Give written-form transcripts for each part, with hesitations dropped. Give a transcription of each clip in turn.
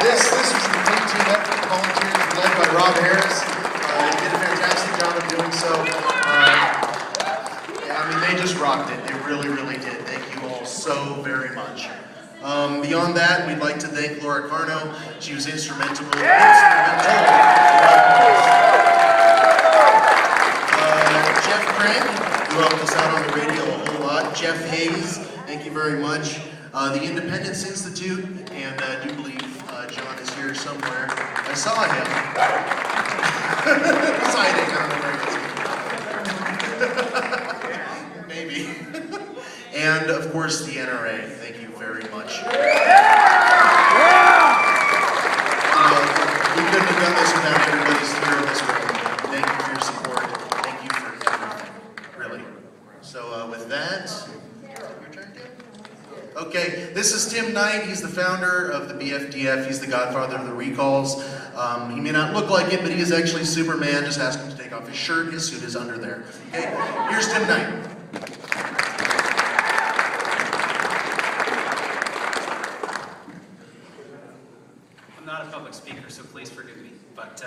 this was a complete team effort. Volunteers led by Rob Harris. They did a fantastic job of doing so. Yeah, I mean, they just rocked it. They really, really did. Thank you all so very much. Beyond that, we'd like to thank Laura Carno. She was instrumental. Jeff Craig, who helped us out on the radio a whole lot. Jeff Hayes, thank you very much. The Independence Institute, and I do believe John is here somewhere. I saw him. Signing. Maybe. And of course the NRA. Thank you very much. We couldn't have done this without everybody's here in this room. Thank you for your support. Thank you for everything. Really. So with that, your turn, Tim? Okay, this is Tim Knight. He's the founder of the BFDF. He's the godfather of the recalls. He may not look like it, but he is actually Superman. Just ask him to take off his shirt. His suit is under there. Okay, here's Tim Knight. I'm not a public speaker, so please forgive me. But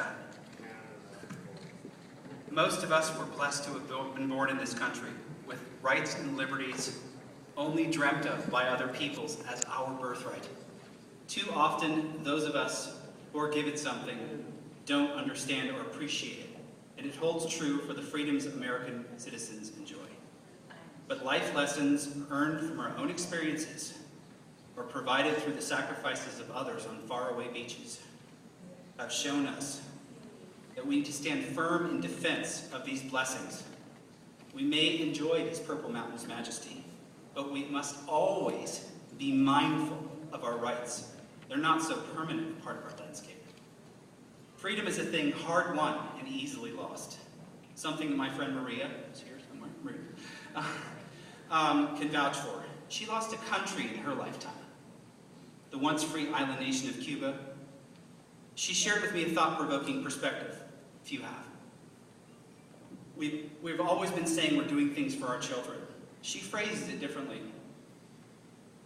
most of us were blessed to have been born in this country with rights and liberties only dreamt of by other peoples as our birthright. Too often, those of us who are given something don't understand or appreciate it, and it holds true for the freedoms American citizens enjoy. But life lessons earned from our own experiences or provided through the sacrifices of others on faraway beaches have shown us that we need to stand firm in defense of these blessings. We may enjoy this Purple Mountain's majesty, but we must always be mindful of our rights. They're not so permanent a part of our landscape. Freedom is a thing hard won and easily lost. Something that my friend Maria, who's here somewhere, Maria, can vouch for. She lost a country in her lifetime, the once free island nation of Cuba. She shared with me a thought-provoking perspective, if you have. We've always been saying we're doing things for our children. She phrases it differently.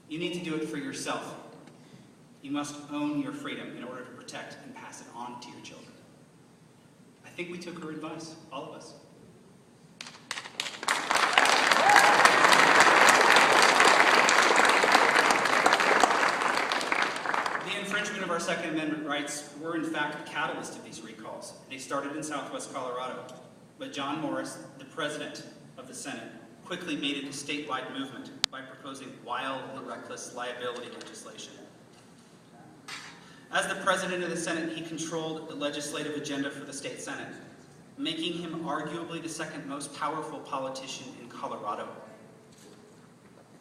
You need to do it for yourself. You must own your freedom in order to protect and pass it on to your children. I think we took her advice, all of us. The infringement of our Second Amendment rights were in fact the catalyst of these recalls. They started in Southwest Colorado, but John Morris, the president of the Senate, quickly made it a statewide movement by proposing wild and reckless liability legislation. As the president of the Senate, he controlled the legislative agenda for the state Senate, making him arguably the second most powerful politician in Colorado.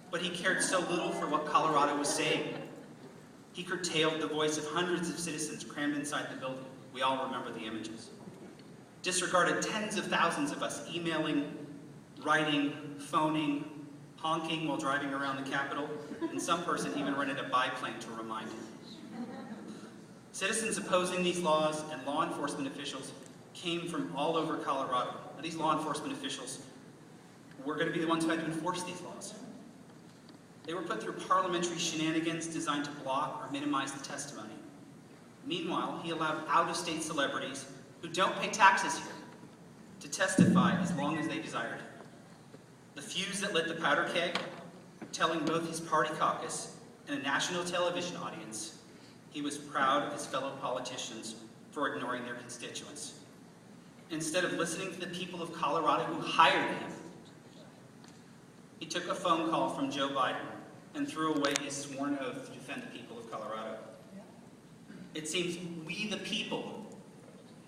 But he cared so little for what Colorado was saying. He curtailed the voice of hundreds of citizens crammed inside the building. We all remember the images. Disregarded tens of thousands of us emailing, writing, phoning, honking while driving around the Capitol, and some person even rented a biplane to remind him. Citizens opposing these laws and law enforcement officials came from all over Colorado. Now, these law enforcement officials were going to be the ones who had to enforce these laws. They were put through parliamentary shenanigans designed to block or minimize the testimony. Meanwhile, he allowed out-of-state celebrities who don't pay taxes here to testify as long as they desired. The fuse that lit the powder keg, telling both his party caucus and a national television audience he was proud of his fellow politicians for ignoring their constituents. Instead of listening to the people of Colorado who hired him, he took a phone call from Joe Biden and threw away his sworn oath to defend the people of Colorado. It seems we, the people,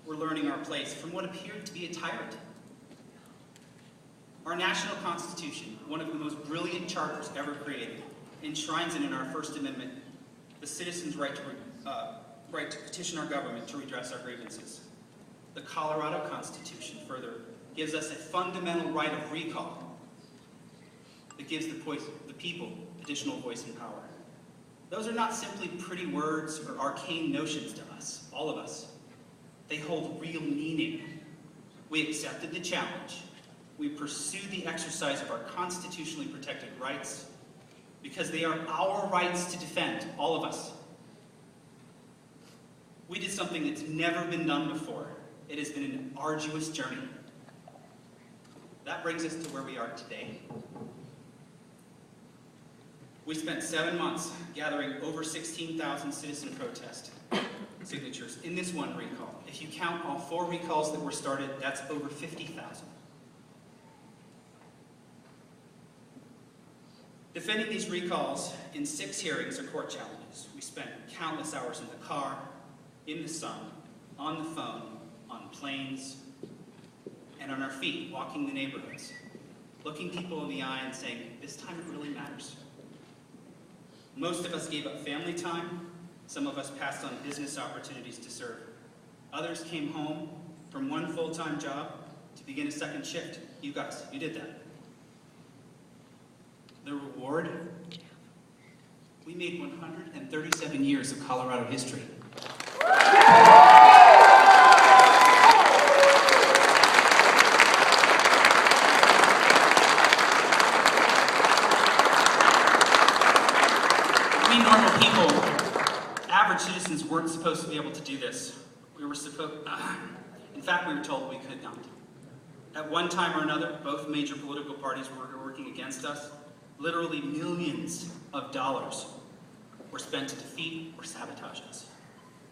were learning our place from what appeared to be a tyrant. Our national constitution, one of the most brilliant charters ever created, enshrines in our First Amendment the citizens' right to petition our government to redress our grievances. The Colorado Constitution, further, gives us a fundamental right of recall that gives the people additional voice and power. Those are not simply pretty words or arcane notions to us, all of us. They hold real meaning. We accepted the challenge. We pursued the exercise of our constitutionally protected rights because they are our rights to defend, all of us. We did something that's never been done before. It has been an arduous journey. That brings us to where we are today. We spent 7 months gathering over 16,000 citizen protest signatures in this one recall. If you count all 4 recalls that were started, that's over 50,000. Defending these recalls in 6 hearings or court challenges, we spent countless hours in the car, in the sun, on the phone, on planes, and on our feet, walking the neighborhoods, looking people in the eye and saying, this time it really matters. Most of us gave up family time. Some of us passed on business opportunities to serve. Others came home from one full-time job to begin a second shift. You guys, you did that. The reward? We made 137 years of Colorado history. We normal people, average citizens, weren't supposed to be able to do this. In fact, we were told we could not. At one time or another, both major political parties were working against us. Literally millions of dollars were spent to defeat or sabotage us.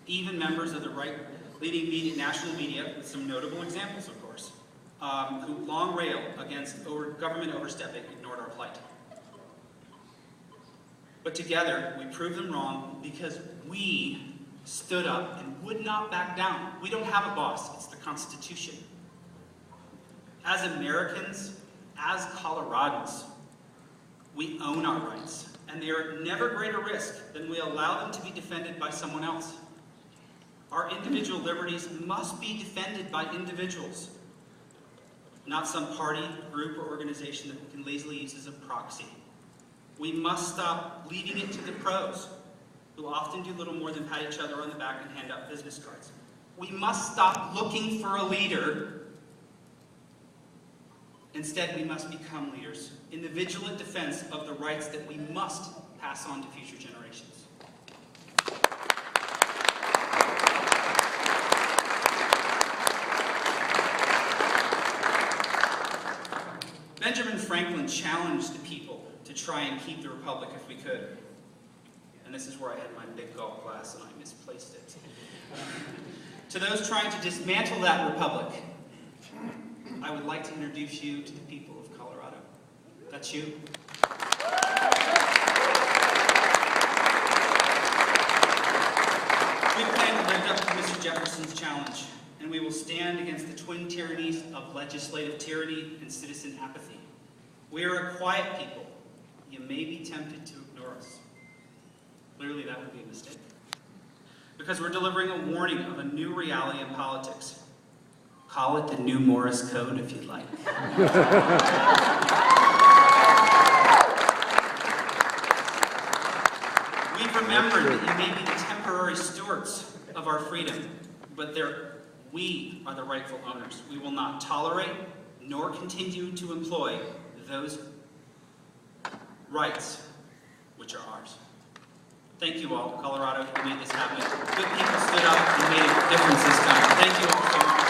Even members of the right-leaning media, national media, with some notable examples, of course, who long railed against government overstepping, ignored our plight. But together, we proved them wrong because we stood up and would not back down. We don't have a boss, it's the Constitution. As Americans, as Coloradans, we own our rights, and they are at never greater risk than we allow them to be defended by someone else. Our individual liberties must be defended by individuals, not some party, group, or organization that we can lazily use as a proxy. We must stop leaving it to the pros, who often do little more than pat each other on the back and hand out business cards. We must stop looking for a leader. Instead, we must become leaders in the vigilant defense of the rights that we must pass on to future generations. Benjamin Franklin challenged the people to try and keep the republic if we could. And this is where I had my big golf class and I misplaced it. To those trying to dismantle that republic, I would like to introduce you to the people of Colorado. That's you. We plan to live up to Mr. Jefferson's challenge, and we will stand against the twin tyrannies of legislative tyranny and citizen apathy. We are a quiet people. You may be tempted to ignore us. Clearly, that would be a mistake. Because we're delivering a warning of a new reality in politics. Call it the new Morse code if you'd like. We've remembered that you may be the temporary stewards of our freedom, but we are the rightful owners. We will not tolerate nor continue to employ those rights which are ours. Thank you all, Colorado, who made this happen. Good people stood up and made a difference this time. Thank you all so much.